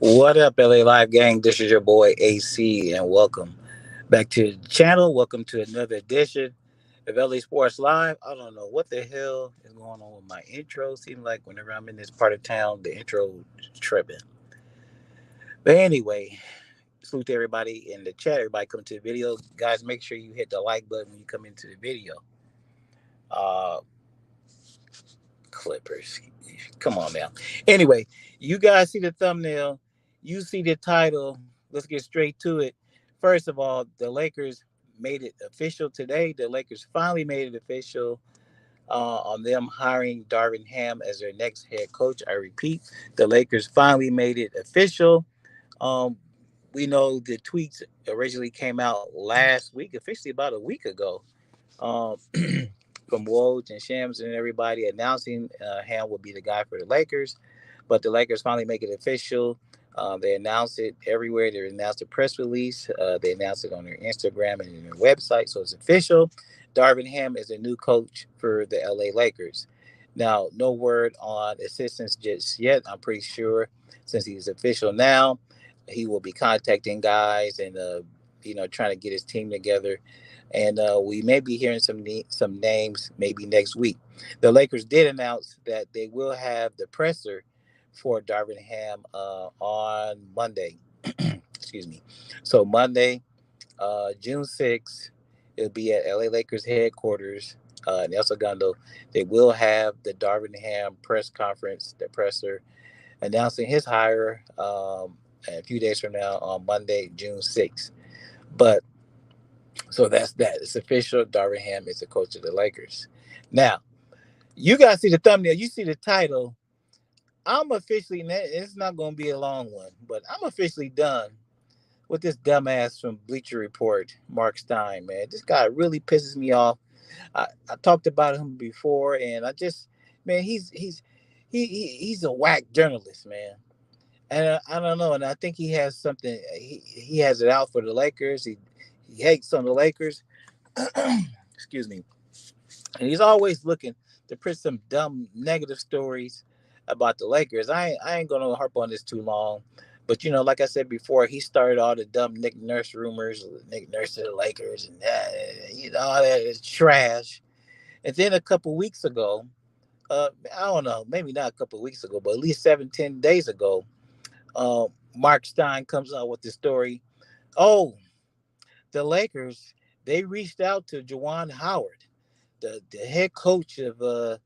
What up, LA Live Gang? This is your boy AC, and welcome back to the channel. Welcome to another edition of LA Sports Live. I don't know what the hell is going on with my intro. Seems like whenever I'm in this part of town, the intro is tripping. But anyway, salute to everybody in the chat. Everybody come to the video. Guys, make sure you hit the like button when you come into the video. Uh, Clippers. Come on now. Anyway, you guys see the thumbnail. You see the title. Let's get straight to it. First of all, the Lakers made it official today. The Lakers finally made it official on them hiring Darvin Ham as their next head coach. I repeat, the Lakers finally made it official. Um, we know the tweets originally came out last week, officially about a week ago. Um, from Woj and Shams and everybody announcing Ham will be the guy for the Lakers. But the Lakers finally make it official. They announced it everywhere. They announced a press release. They announced it on their Instagram and their website. So it's official. Darvin Ham is the new coach for the LA Lakers. Now, no word on assistants just yet. I'm pretty sure since he's official now, he will be contacting guys and trying to get his team together, and we may be hearing some names maybe next week. The Lakers did announce that they will have the presser for Darvin Ham on Monday. Excuse me. So Monday, June 6th, it'll be at LA Lakers headquarters in El Segundo. They will have the Darvin Ham press conference, the presser, announcing his hire a few days from now on Monday, June 6th. But so that's that. It's official. Darvin Ham is the coach of the Lakers. Now, you guys see the thumbnail. You see the title. I'm officially, it's not going to be a long one, but I'm officially done with this dumbass from Bleacher Report, Mark Stein, man. This guy really pisses me off. I talked about him before, and man, he's a whack journalist, man. And I don't know, and I think he has something. He has it out for the Lakers. He hates on the Lakers. Excuse me. And he's always looking to print some dumb negative stories about the Lakers. I ain't gonna harp on this too long, but like I said before, he started all the dumb Nick Nurse rumors, Nick Nurse to the Lakers, and all that is trash. And then a couple weeks ago, I don't know, maybe not a couple weeks ago, but at least 7-10 days ago, uh, Mark Stein comes out with the story. Oh, the Lakers, they reached out to Juwan Howard, the head coach of the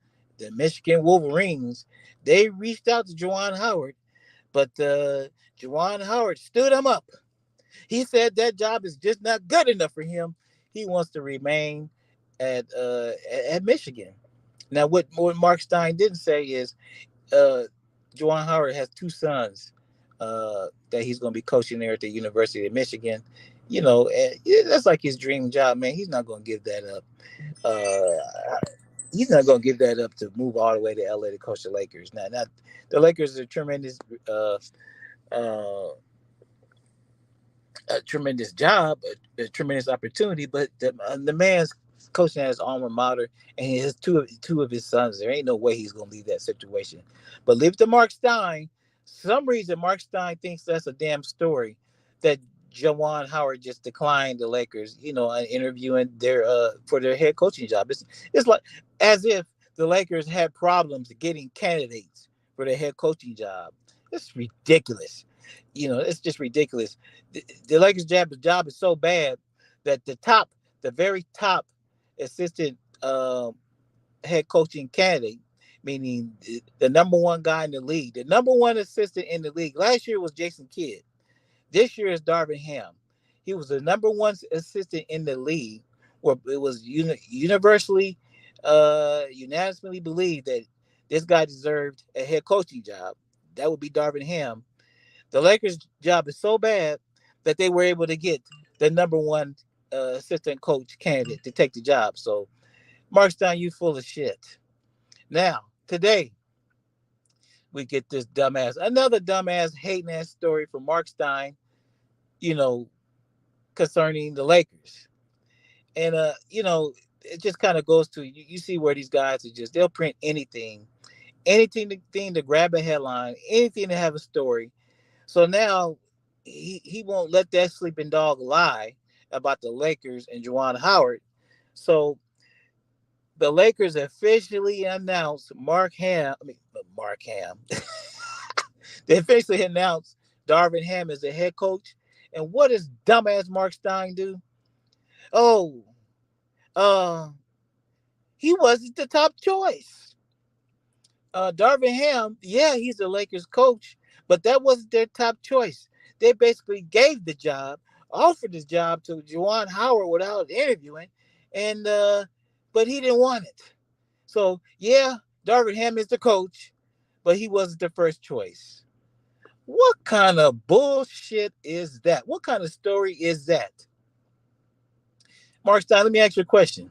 Michigan Wolverines. They reached out to Juwan Howard, but Juwan Howard stood him up. He said that job is just not good enough for him. He wants to remain at Michigan. Now, what Mark Stein didn't say is uh, Juwan Howard has two sons that he's going to be coaching there at the University of Michigan. And that's like his dream job, man. He's not going to give that up. Uh, he's not going to give that up to move all the way to LA to coach the Lakers. Now the Lakers are uh, uh, a tremendous job, a tremendous opportunity, but the man's coaching at his alma mater, and he has two of his sons. There ain't no way he's going to leave that situation. But leave it to Mark Stein. Some reason Mark Stein thinks that's a damn story that Jawan Howard just declined the Lakers, interviewing their for their head coaching job. It's like as if the Lakers had problems getting candidates for their head coaching job. It's ridiculous. It's just ridiculous. The Lakers job is so bad that the very top assistant head coaching candidate, meaning the number one guy in the league, the number one assistant in the league. Last year was Jason Kidd. This year is Darvin Ham. He was the number one assistant in the league, where it was universally, unanimously believed that this guy deserved a head coaching job. That would be Darvin Ham. The Lakers' job is so bad that they were able to get the number one assistant coach candidate to take the job. So, Mark Stein, you full of shit. Now, today, we get another dumbass hating ass story from Mark Stein, you know, concerning the Lakers. And, it just kind of goes to you see where these guys they'll print anything to grab a headline, anything to have a story. So now he won't let that sleeping dog lie about the Lakers and Juwan Howard. So the Lakers officially announced Mark Ham. They officially announced Darvin Ham as the head coach. And what does dumbass Mark Stein do? Oh, uh, he wasn't the top choice. Darvin Ham, yeah, he's the Lakers coach, but that wasn't their top choice. They basically gave the job, offered this job to Juwan Howard without interviewing, and but he didn't want it. So yeah, Darvin Ham is the coach, but he wasn't the first choice. What kind of bullshit is that? What kind of story is that? Mark Stein, let me ask you a question.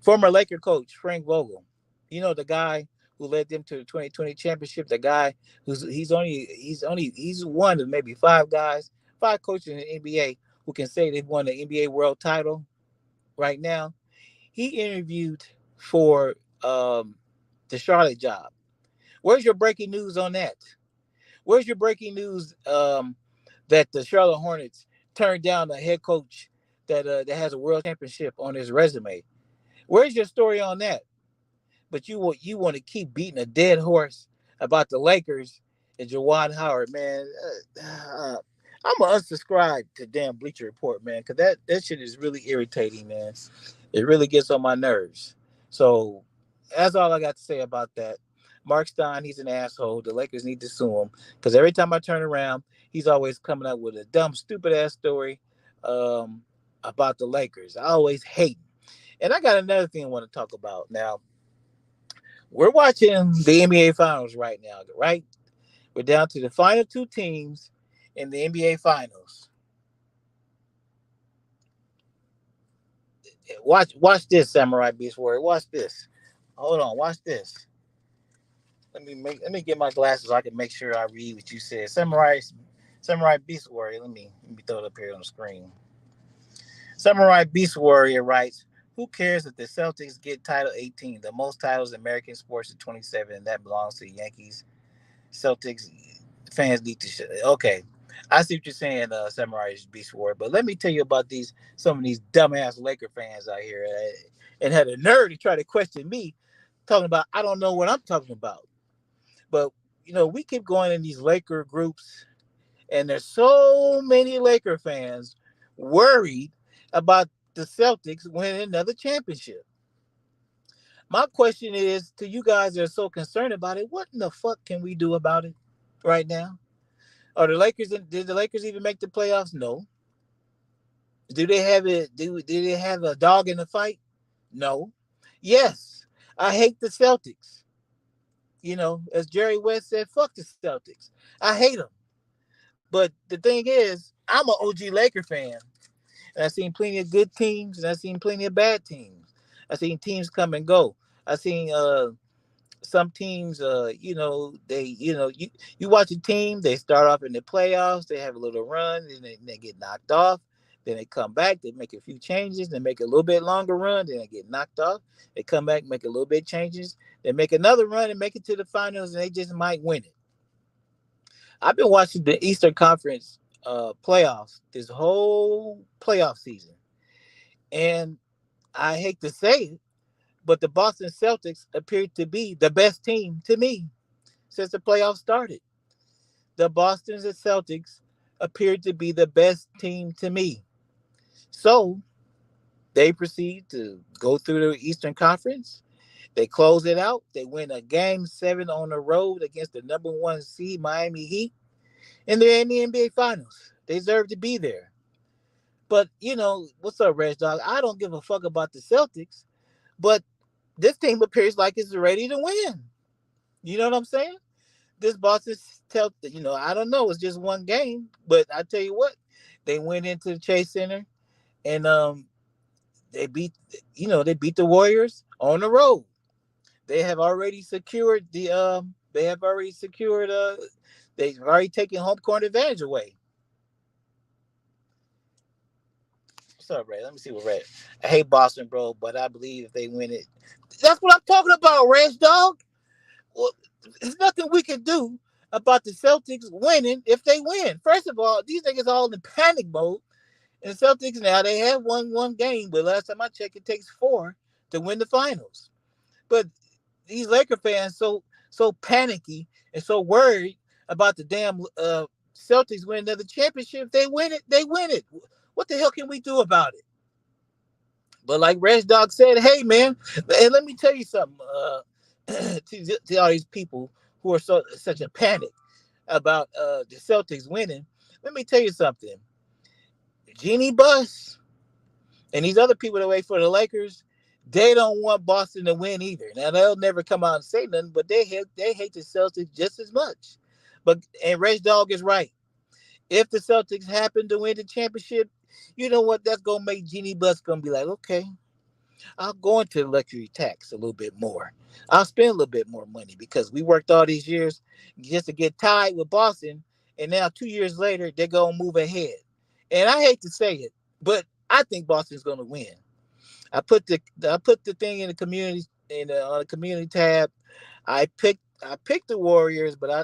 Former Laker coach Frank Vogel, you know the guy who led them to the 2020 championship. The guy he's one of maybe five coaches in the NBA who can say they've won the NBA world title right now. He interviewed for the Charlotte job. Where's your breaking news on that? Where's your breaking news that the Charlotte Hornets turned down a head coach that has a world championship on his resume? Where's your story on that? But you want to keep beating a dead horse about the Lakers and Juwan Howard, man. I'm gonna unsubscribe to damn Bleacher Report, man, because that shit is really irritating, man. It really gets on my nerves. So that's all I got to say about that. Mark Stein, he's an asshole. The Lakers need to sue him because every time I turn around, he's always coming up with a dumb, stupid ass story um, about the Lakers. I always hate. And I got another thing I want to talk about now. We're watching the NBA Finals right now, right? We're down to the final two teams in the NBA Finals. Watch this, Samurai Beast Warrior. Watch this. Hold on, watch this. Let me get my glasses so I can make sure I read what you said. Samurai Beast Warrior. Let me throw it up here on the screen. Samurai Beast Warrior writes, "Who cares if the Celtics get title 18, the most titles in American sports in 27, and that belongs to the Yankees? Celtics fans need to shut." Okay, I see what you're saying, Samurai Beast Warrior. But let me tell you about some of these dumbass Laker fans out here, and had a nerve to try to question me, talking about I don't know what I'm talking about. But we keep going in these Laker groups, and there's so many Laker fans worried about the Celtics winning another championship. My question is to you guys that are so concerned about it, what in the fuck can we do about it right now? Are the Lakers did the Lakers even make the playoffs? No. Do they have it do they have a dog in the fight? No. Yes. I hate the Celtics. As Jerry West said, fuck the Celtics. I hate them. But the thing is, I'm an OG Laker fan. And I've seen plenty of good teams and I've seen plenty of bad teams. I've seen teams come and go. I've seen some teams you watch a team, they start off in the playoffs, they have a little run, then they get knocked off, then they come back, they make a few changes, they make a little bit longer run, then they get knocked off, they come back, make a little bit changes, they make another run and make it to the finals, and they just might win it. I've been watching the Eastern Conference playoffs this whole playoff season, and I hate to say it, but the Boston Celtics appear to be the best team to me since the playoffs started. The Boston Celtics appeared to be the best team to me. So they proceed to go through the Eastern Conference. They close it out. They win a game 7 on the road against the number one seed Miami Heat. And they're in the NBA Finals. They deserve to be there. But, what's up, Red Dog? I don't give a fuck about the Celtics. But this team appears like it's ready to win. You know what I'm saying? This Boston Celtics, I don't know. It's just one game. But I tell you what, they went into the Chase Center and they beat the Warriors on the road. They have already secured they've already taken home court advantage away. What's up, Ray? Let me see what Ray. I hate Boston, bro, but I believe if they win it, that's what I'm talking about, Red Dog. Well, there's nothing we can do about the Celtics winning if they win. First of all, these niggas all in panic mode. And the Celtics now they have won one game, but last time I checked, it takes four to win the finals. But these Laker fans so panicky and so worried about the damn Celtics winning another championship. If they win it, they win it. What the hell can we do about it? But like Reg Dog said, hey man, and let me tell you something to all these people who are such a panic about the Celtics winning. Let me tell you something. Jeannie Buss and these other people that wait for the Lakers, they don't want Boston to win either. Now they'll never come out and say nothing, but they hate the Celtics just as much. But and Reg Dog is right. If the Celtics happen to win the championship, you know what? That's gonna make Jeannie Buss gonna be like, okay, I'll go into the luxury tax a little bit more. I'll spend a little bit more money because we worked all these years just to get tied with Boston, and now 2 years later they're gonna move ahead. And I hate to say it, but I think Boston's gonna win. I put the thing in the community on the community tab. I picked the Warriors, but I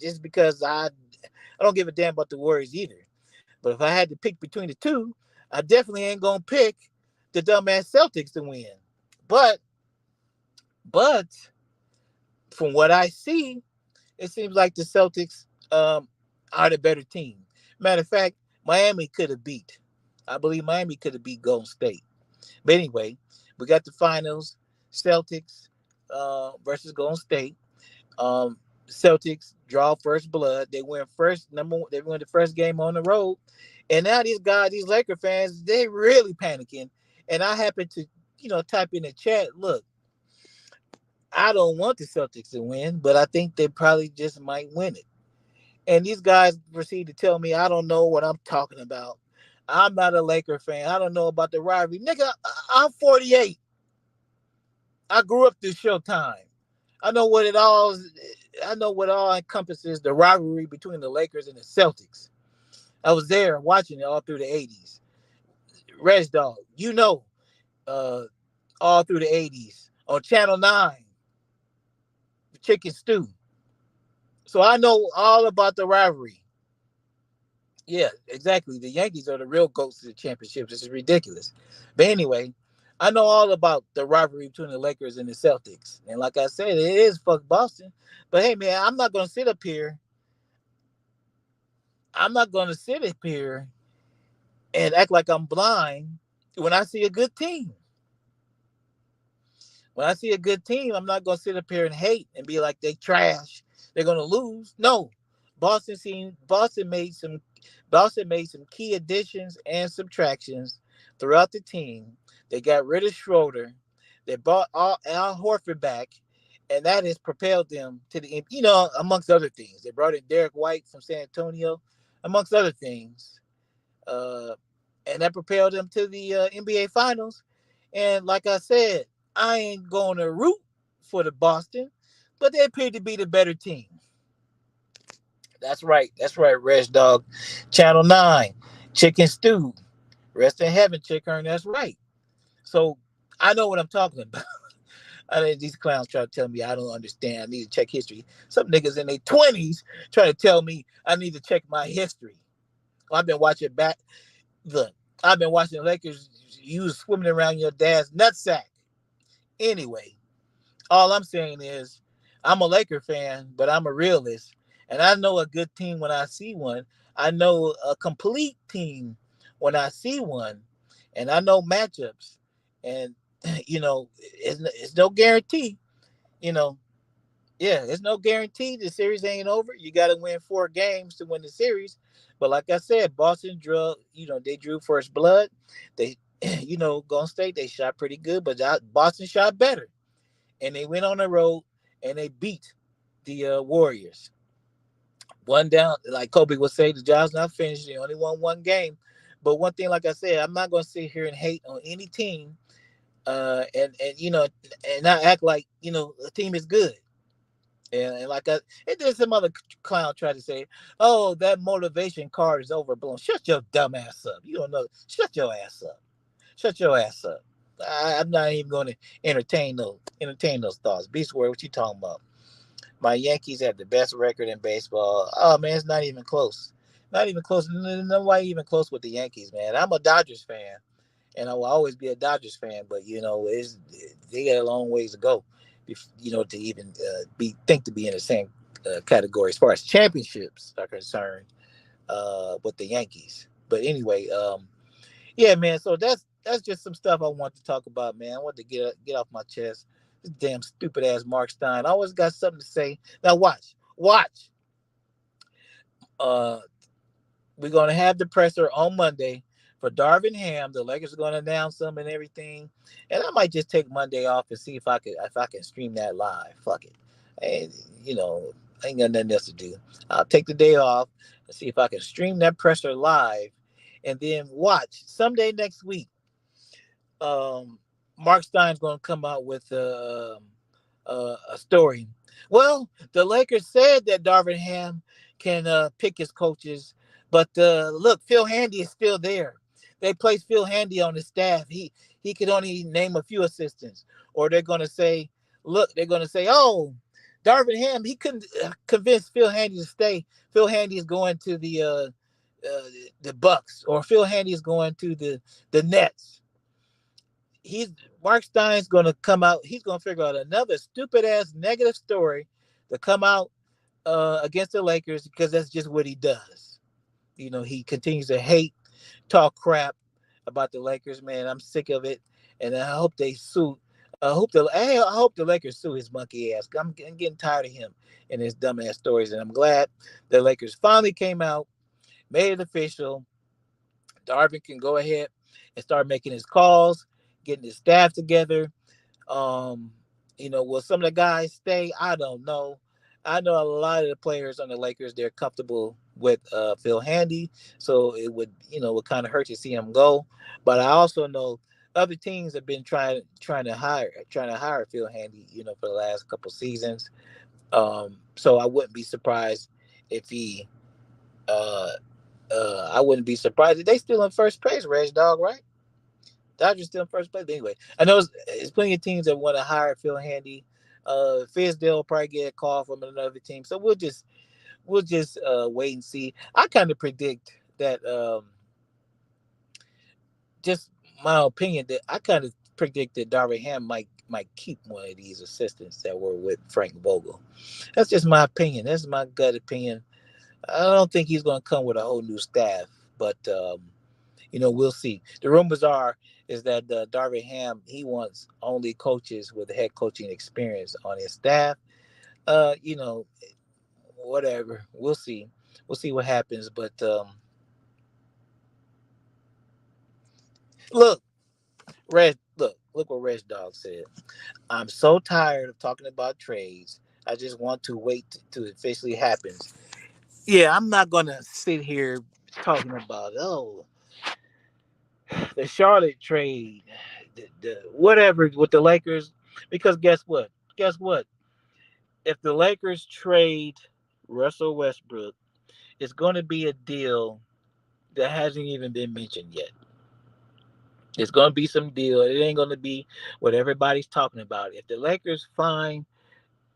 just because I don't give a damn about the Warriors either. But if I had to pick between the two, I definitely ain't gonna pick the dumbass Celtics to win. But but from what I see, it seems like the Celtics are the better team. Matter of fact, Miami could have beat. I believe Miami could have beat Golden State. But anyway, we got the finals: Celtics versus Golden State. Um, Celtics draw first blood. They win first number. They win the first game on the road, and now these guys, these Laker fans, they really panicking. And I happen to, type in the chat. Look, I don't want the Celtics to win, but I think they probably just might win it. And these guys proceed to tell me I don't know what I'm talking about. I'm not a Laker fan. I don't know about the rivalry. Nigga, I'm 48. I grew up through Showtime. I know what it all I know what all encompasses the rivalry between the Lakers and the Celtics. I was there watching it all through the 80s. Reg Dog, uh, all through the 80s on Channel 9, Chicken Stew. So I know all about the rivalry. Yeah, exactly. The Yankees are the real ghosts of the championships. This is ridiculous. But anyway, I know all about the rivalry between the Lakers and the Celtics. And like I said, it is fuck Boston. But hey, man, I'm not going to sit up here. I'm not going to sit up here and act like I'm blind when I see a good team. When I see a good team, I'm not gonna sit up here and hate and be like they trash. They're gonna lose. No, Boston seen Boston made some key additions and subtractions throughout the team. They got rid of Schroeder. They brought Al Horford back, and that has propelled them to the amongst other things. They brought in Derek White from San Antonio, amongst other things. Uh, and that propelled them to the NBA Finals. And like I said, I ain't going to root for the Boston, but they appear to be the better team. That's right. That's right, Reg Dog. Channel 9, Chicken Stew. Rest in heaven, Chick Hearn. That's right. So I know what I'm talking about. I mean, these clowns try to tell me I don't understand. I need to check history. Some niggas in their 20s try to tell me I need to check my history. Well, I've been watching back. Look, I've been watching the Lakers. You was swimming around your dad's nutsack. Anyway, all I'm saying is I'm a Laker fan, but I'm a realist. And I know a good team when I see one. I know a complete team when I see one. And I know matchups. And, it's no guarantee. You know, yeah, there's no guarantee the series ain't over. You got to win 4 games to win the series. But like I said, they drew first blood. They, Golden State, they shot pretty good, but Boston shot better. And they went on the road and they beat the Warriors. One down, like Kobe would say, the job's not finished. They only won 1 game. But one thing, like I said, I'm not going to sit here and hate on any team and not act like, a team is good. And there's some other clown try to say, oh, that motivation card is overblown. Shut your dumb ass up. You don't know. Shut your ass up. Shut your ass up. I'm not even going to entertain those thoughts. Beast Word, what you talking about? My Yankees have the best record in baseball. Oh man, it's not even close. Not even close. Nobody even close with the Yankees, man. I'm a Dodgers fan, and I will always be a Dodgers fan. But they got a long ways to go, to even be in the same category as far as championships are concerned with the Yankees. But anyway, yeah, man. So that's just some stuff I want to talk about, man. I want to get off my chest. This damn stupid ass Mark Stein. I always got something to say. Now watch. Uh, we're gonna have the presser on Monday for Darvin Ham. The Lakers are gonna announce them and everything, and I might just take Monday off and see if I can stream that live. Fuck it, and I ain't got nothing else to do. I'll take the day off and see if I can stream that presser live, and then watch someday next week. um, Mark Stein's going to come out with a story. Well, the Lakers said that Darvin Ham can pick his coaches, but look, Phil Handy is still there. They placed Phil Handy on the staff. He could only name a few assistants, or they're going to say, oh, Darvin Ham, he couldn't convince Phil Handy to stay. Phil Handy is going to the Bucks, or Phil Handy is going to the Nets. He's Mark Stein's gonna come out. He's gonna figure out another stupid ass negative story to come out against the Lakers, because that's just what he does. He continues to hate, talk crap about the Lakers. Man, I'm sick of it, and I hope they sue. I hope the Lakers sue his monkey ass. I'm getting tired of him and his dumb ass stories, and I'm glad the Lakers finally came out, made it official. Darvin can go ahead and start making his calls, getting his staff together. Um, will some of the guys stay? I don't know. I know a lot of the players on the Lakers, they're comfortable with Phil Handy, so it would kind of hurt to see him go. But I also know other teams have been trying to hire Phil Handy, for the last couple seasons. So uh, I wouldn't be surprised if they still in first place, Reg Dog, right? Dodgers still in first place. Anyway, I know it's plenty of teams that want to hire Phil Handy. Fizdale will probably get a call from another team. So we'll just wait and see. I kind of predict that, just my opinion, that I kind of predict that Darvin Ham might keep one of these assistants that were with Frank Vogel. That's just my opinion. That's my gut opinion. I don't think he's going to come with a whole new staff, but we'll see. The rumors is that Darvin Ham, he wants only coaches with head coaching experience on his staff. Uh, you know, Whatever. We'll see. We'll see what happens. But look, look what Red Dog said. I'm so tired of talking about trades. I just want to wait to officially happens. Yeah, I'm not gonna sit here talking about the Charlotte trade, the whatever with the Lakers, because guess what? Guess what? If the Lakers trade Russell Westbrook, it's going to be a deal that hasn't even been mentioned yet. It's going to be some deal. It ain't going to be what everybody's talking about. If the Lakers find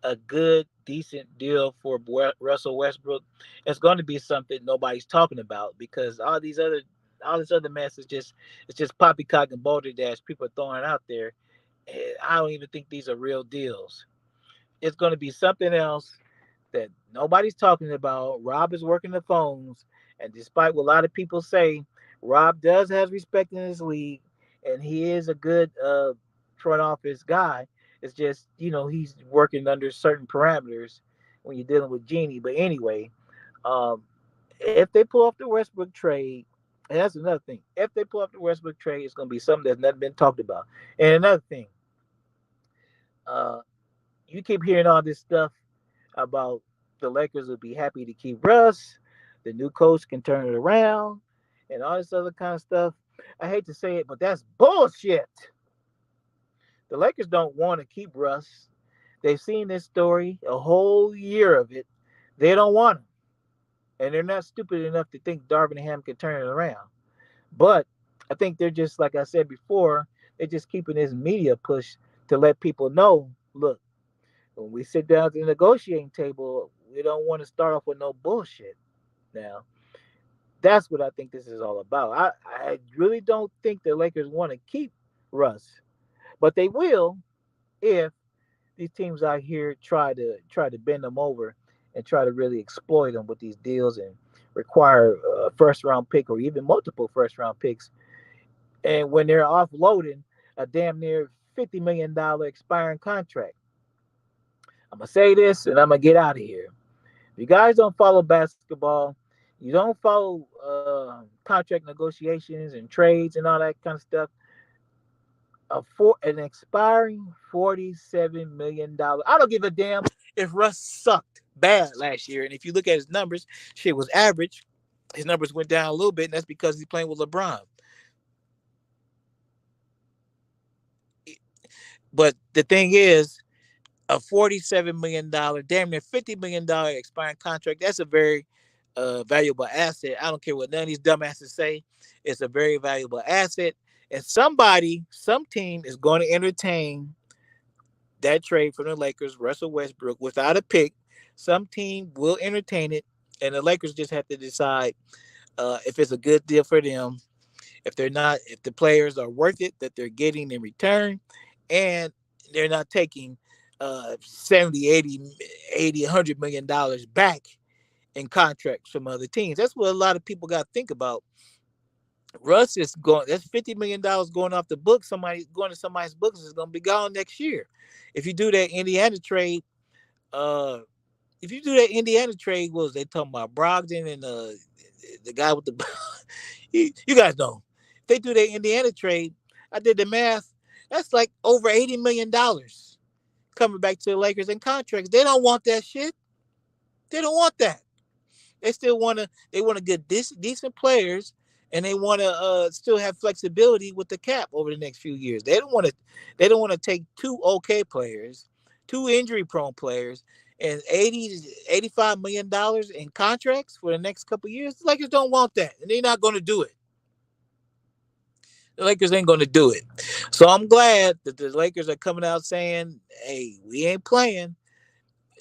a good, decent deal for Russell Westbrook, it's going to be something nobody's talking about, because all this other mess it's just poppycock and balderdash people are throwing out there. I don't even think these are real deals. It's going to be something else that nobody's talking about. Rob is working the phones, and despite what a lot of people say, Rob does have respect in his league, and he is a good front office guy. It's just he's working under certain parameters when you're dealing with Genie. But anyway, um, if they pull off the Westbrook trade, and that's another thing. If they pull off the Westbrook trade, it's going to be something that's not been talked about. And another thing, uh, you keep hearing all this stuff about the Lakers would be happy to keep Russ. The new coach can turn it around and all this other kind of stuff. I hate to say it, but that's bullshit. The Lakers don't want to keep Russ. They've seen this story, a whole year of it. They don't want him. And they're not stupid enough to think Darvin Ham can turn it around. But I think they're just, like I said before, they're just keeping this media push to let people know, look, When we sit down at the negotiating table, we don't want to start off with no bullshit. Now, that's what I think this is all about. I really don't think the Lakers want to keep Russ, but they will if these teams out here try to bend them over and try to really exploit them with these deals and require a first round pick or even multiple first round picks. And when they're offloading a damn near $50 million expiring contract, I'm gonna say this and I'm gonna get out of here. If you guys don't follow basketball, you don't follow contract negotiations and trades and all that kind of stuff. An expiring $47 million. I don't give a damn if Russ sucked bad last year. And if you look at his numbers, shit was average. His numbers went down a little bit, and that's because he's playing with LeBron. But the thing is, a $47 million, damn near $50 million expiring contract, that's a very valuable asset. I don't care what none of these dumbasses say. It's a very valuable asset. And some team is going to entertain that trade from the Lakers, Russell Westbrook, without a pick. Some team will entertain it, and the Lakers just have to decide if it's a good deal for them, if the players are worth it that they're getting in return, and they're not taking 70, 80, $100 million back in contracts from other teams. That's what a lot of people got to think about. Russ is going. That's $50 million going off the book. Somebody going to somebody's books is going to be gone next year. If you do that Indiana trade, uh, if you do that Indiana trade, what was they talking about? Brogdon and the guy with the you guys know. If they do that Indiana trade, I did the math. That's like over $80 million coming back to the Lakers in contracts. They don't want that shit. They don't want that. They still want to. They want to get decent players, and they want to still have flexibility with the cap over the next few years. They don't want to. They don't want to take two okay players, two injury prone players, and 85 million dollars in contracts for the next couple of years. The Lakers don't want that, and they're not going to do it. The Lakers ain't going to do it. So I'm glad that the Lakers are coming out saying, "Hey, we ain't playing.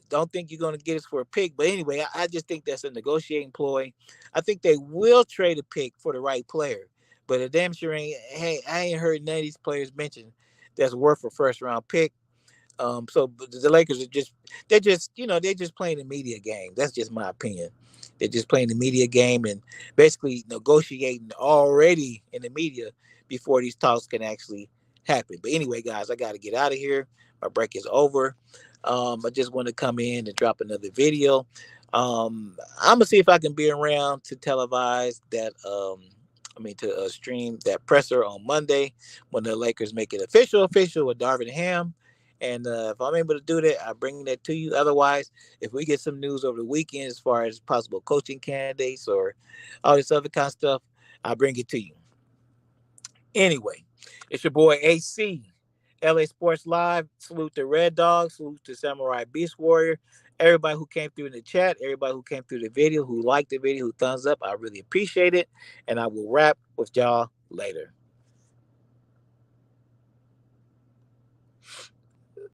Don't think you're going to get us for a pick." But anyway, I just think that's a negotiating ploy. I think they will trade a pick for the right player. But a damn sure ain't. Hey, I ain't heard none of these players mentioned that's worth a first round pick. So the Lakers are they're just playing the media game. That's just my opinion. They're just playing the media game and basically negotiating already in the media before these talks can actually happen. But anyway, guys, I got to get out of here. My break is over. I just want to come in and drop another video. I'm gonna see if I can be around to televise that. To stream that presser on Monday when the Lakers make it official with Darvin Ham. And if I'm able to do that, I bring that to you. Otherwise, if we get some news over the weekend as far as possible coaching candidates or all this other kind of stuff, I'll bring it to you. Anyway, it's your boy AC, LA Sports Live. Salute to Red Dog. Salute to Samurai Beast Warrior. Everybody who came through in the chat, everybody who came through the video, who liked the video, who thumbs up, I really appreciate it. And I will wrap with y'all later.